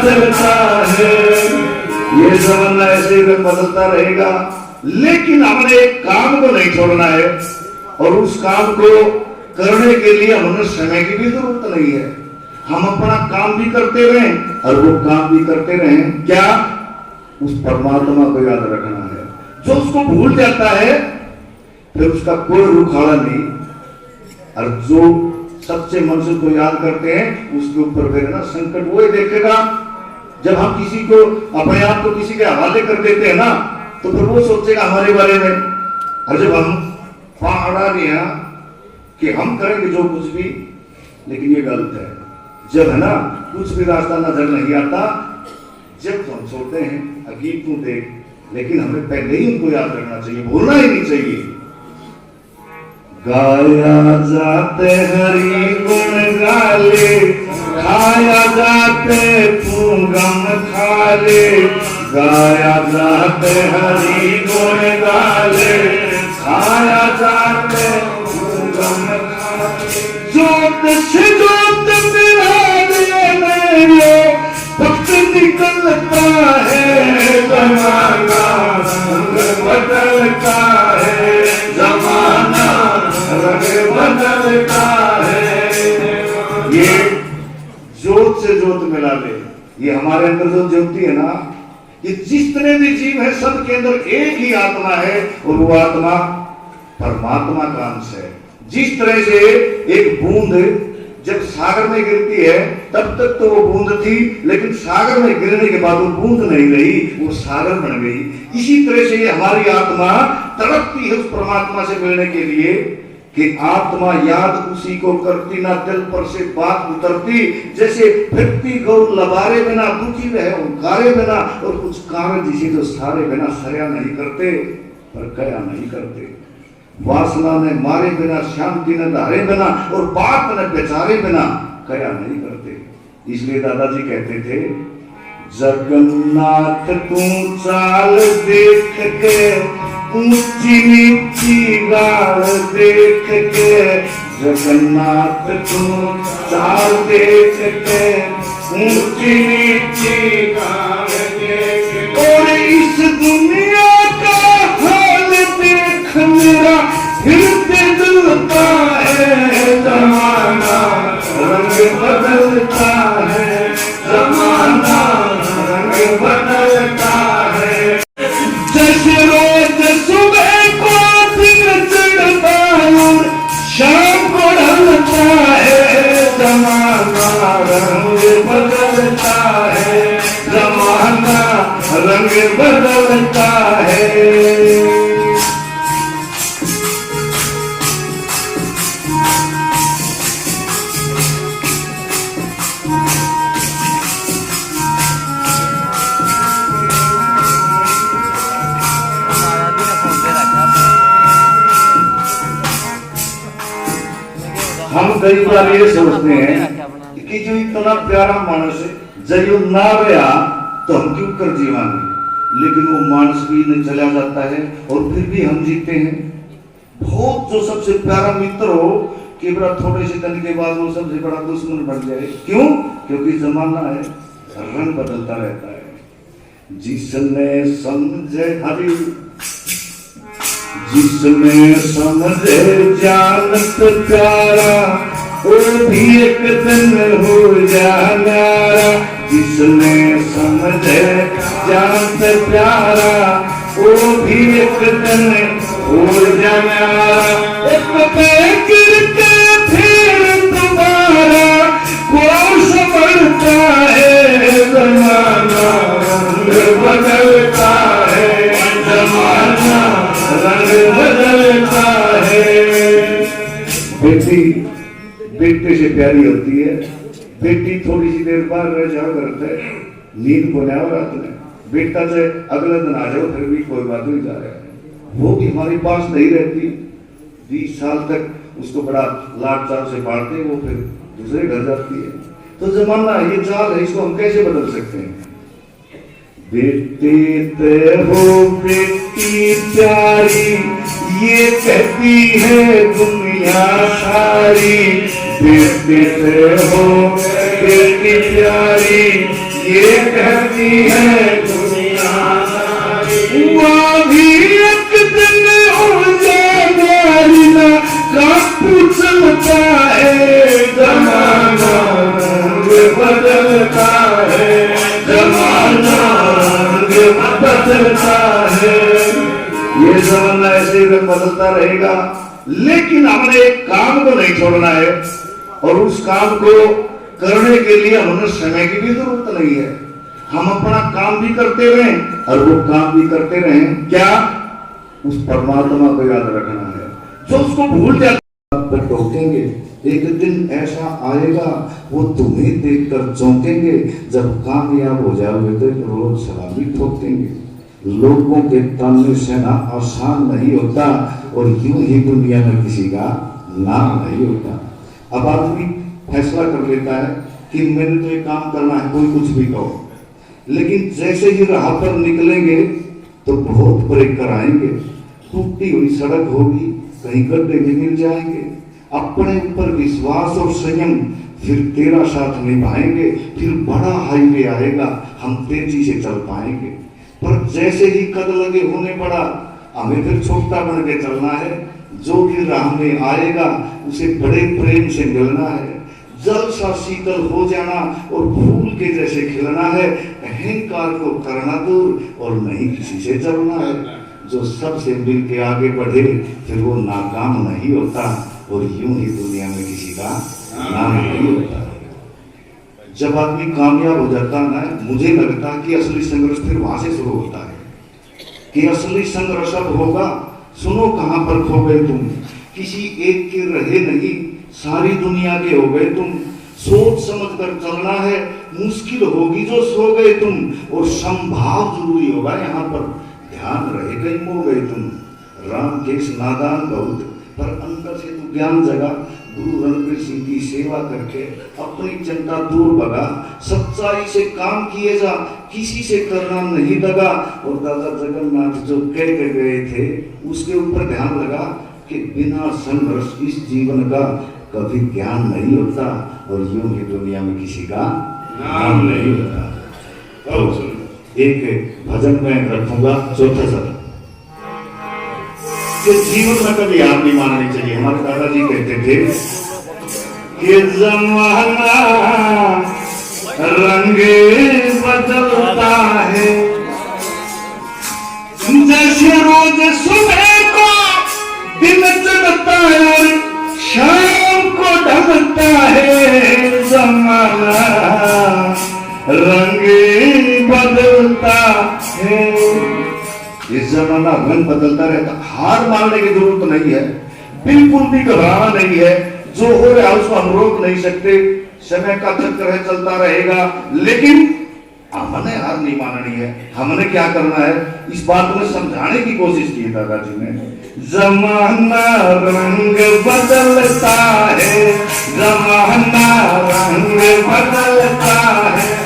चलता है। ये जमाना ऐसे ही बदलता रहेगा, लेकिन हमें एक काम को नहीं छोड़ना है, और उस काम को करने के लिए हमें समय की भी जरूरत नहीं है। हम अपना काम भी करते रहें और वो काम भी करते रहें। क्या? उस परमात्मा को याद रखना है। जो उसको भूल जाता है फिर उसका कोई रुखाड़ा नहीं, और जो सच्चे मन से को याद करते हैं उसके ऊपर फिर ना संकट वो ही देखेगा। जब हम किसी को अपने आप को किसी के हवाले कर देते हैं ना, तो फिर वो सोचेगा हमारे बारे में। और जब हम फाड़ा दिया कि हम करेंगे जो कुछ भी, लेकिन ये गलत है। जब है ना कुछ भी रास्ता नजर नहीं आता, जब तो हम सोचते हैं अगीब तू देख, लेकिन हमें पहले ही उनको याद रखना चाहिए, भूलना ही नहीं चाहिए। गाया जाते हरि गुण गाले, खाया जाते तू गम खाले। गाया जाते हरि गुण गाले, खाया जाते तू गम खाले। जोत से जोत वक्त निकलता है, जमाना रंग बदलता है, जमाना रंग बदलता है। ये जोत से जोत मिला ले, ये हमारे अंदर जो ज्योति है ना, ये जितने भी जीव है सबके अंदर एक ही आत्मा है, और वो आत्मा परमात्मा का अंश है। जिस तरह से एक बूंद जब सागर में गिरती है तब तक तो वो बूंद थी, लेकिन सागर में गिरने के बाद वो बूंद नहीं रही, वो सागर बन गई। इसी तरह से ये हमारी आत्मा तड़पती है उस परमात्मा से मिलने के लिए, कि आत्मा याद उसी को करती, ना दिल पर से बात उतरती। जैसे फिरती गौ लबारे बिना, दुखी रहे उनकारे बिना, और कुछ कारण जिसे तो सारे बिना सरया नहीं करते पर कया नहीं करते। वासना ने मारे बिना, शांति ने धारे बिना, और बात ने बेचारे बिना कया नहीं करते। इसलिए दादाजी कहते थे, जगन्नाथ तू चाल देख के, ऊंची नीची गाल देख के। जगन्नाथ तू चाल देख के, ऊंची नीची गाल देख के। और इस दुनिया का हाल देख मेरा हृदय जलता है, जमाना रंग बदलता है, जमाना रंग बदलता है। जैसे रोज सुबह को दिन चढ़ता और शाम को ढलता है, जमाना रंग बदलता है, जमाना रंग बदलता है। हम कई बार ये सोचते हैं कि जो इतना प्यारा मानस जब यो ना रहा तो हम क्यों कर जीवांगे, लेकिन वो मानस भी नहीं चला जाता है और फिर भी हम जीते हैं। बहुत जो सबसे प्यारा मित्र हो कि बड़ा थोड़े से दिन के बाद वो सबसे बड़ा दुश्मन बन जाए। क्यों? क्योंकि जमाना है, रंग बदलता रहता है। जिसने समझे हरि, जिसने समझे जानत प्यारा, वो भी एक दिन हो जाना। जिसने समझे जानत प्यारा, वो भी एक दिन हो जाना। एक गिर के फिर दोबारा कौन संभलता है, जमाना रंग बदलता है, जमाना रंग बदलता है। बेटी बेटे से प्यारी होती है। बेटी थोड़ी सी देर बाद रह जाओ घर पे, नींद को नया रात में, बेटा से अगले दिन आ जाओ फिर भी कोई बात नहीं जा रहा है। वो भी हमारे पास नहीं रहती, 20 साल तक उसको बड़ा लाड चाव से पालते, वो फिर दूसरे घर जाती है। तो जमाना ये चाल है, इसको हम कैसे बदल सकते हैं? बेटे ते हो बेटी प्यारी, ये कहती है दुनिया सारी। बेटे ते हो बेटी प्यारी, ये कहती है दुनिया सारी, वो भी एक दिन हो जाएगा, कब चलता है जमाना, बदलता है जमाना, बदलता है। ये जमाना ऐसे ही बदलता रहेगा, लेकिन हमने एक काम को नहीं छोड़ना है, और उस काम को करने के लिए हमें समय की भी जरूरत नहीं है। हम अपना काम भी करते रहें और वो काम भी करते रहें। क्या? उस परमात्मा को याद रखना है, जो उसको भूल जाता पर टोकेंगे। एक दिन ऐसा आएगा वो तुम्हें देखकर चौंकेंगे, जब कामयाब हो जाओगे तो रोज सलामी ठोकेंगे। लोगों के ताने सहना आसान नहीं होता, और यूं ही दुनिया में किसी का नाम नहीं होता। अब आदमी फैसला कर लेता है कि मैंने तो ये काम करना है, कोई कुछ भी कहो, लेकिन जैसे ही राह पर निकलेंगे तो बहुत ब्रेकर आएंगे, टूटी हुई सड़क होगी, कहीं गड्ढे भी मिल जाएंगे। अपने ऊपर विश्वास और संयम फिर तेरा साथ निभाएंगे, फिर बड़ा हाईवे आएगा, हम तेजी से चल पाएंगे। पर जैसे ही कद लगे होने पड़ा, हमें फिर छोटा बन के चलना है। जो भी राह में आएगा उसे बड़े प्रेम से मिलना है, जल सा शीतल हो जाना और फूल के जैसे खिलना है। अहंकार को करना दूर और नहीं किसी से जलना है। जो सबसे मिल के आगे बढ़े फिर वो नाकाम नहीं होता, और यूं ही दुनिया में किसी का नाम नहीं होता। जब आदमी कामयाब हो जाता है ना, मुझे लगता है कि असली संघर्ष फिर वहां से शुरू होता है। कि असली संघर्ष अब होगा, सुनो कहां पर खो गए तुम, किसी एक के रहे नहीं, सारी दुनिया के हो गए तुम। सोच समझ कर चलना है, मुश्किल होगी जो सो गए तुम, और संभाव जरूरी होगा यहाँ पर, ध्यान रहे कहीं मो गए तुम। राम केश नादान बहुत, पर अंदर से तू ज्ञान जगा। गुरु रणबीर सिंह की सेवा करके अपनी चिंता दूर भगा, सच्चाई से काम किए जा, किसी से करना नहीं दगा। और दादा जगन्नाथ जो कह के गए थे उसके ऊपर ध्यान लगा कि बिना संघर्ष इस जीवन का कभी ज्ञान नहीं होता, और यूं ही दुनिया में किसी का नाम नहीं होता। एक भजन में रखूंगा, चौथा सत्र कि जीवन में कभी हार नहीं माननी चाहिए। हमारे दादाजी कहते थे कि जमाना रंग बदलता है, जैसे रोज सुबह को दिन चढ़ता है, शाम को ढलता है। जमाना रंग बदलता है, इस जमाना रंग बदलता रहता। हार मानने की जरूरत नहीं है, बिल्कुल भी घबराना नहीं है। जो हो रहा है उसको हम रोक नहीं सकते, समय का चक्कर है, चलता रहेगा। लेकिन हमने हार नहीं माननी है। हमने क्या करना है, इस बात को समझाने की कोशिश की दादाजी ने। जमाना रंग बदलता है, जमाना रंग बदलता है,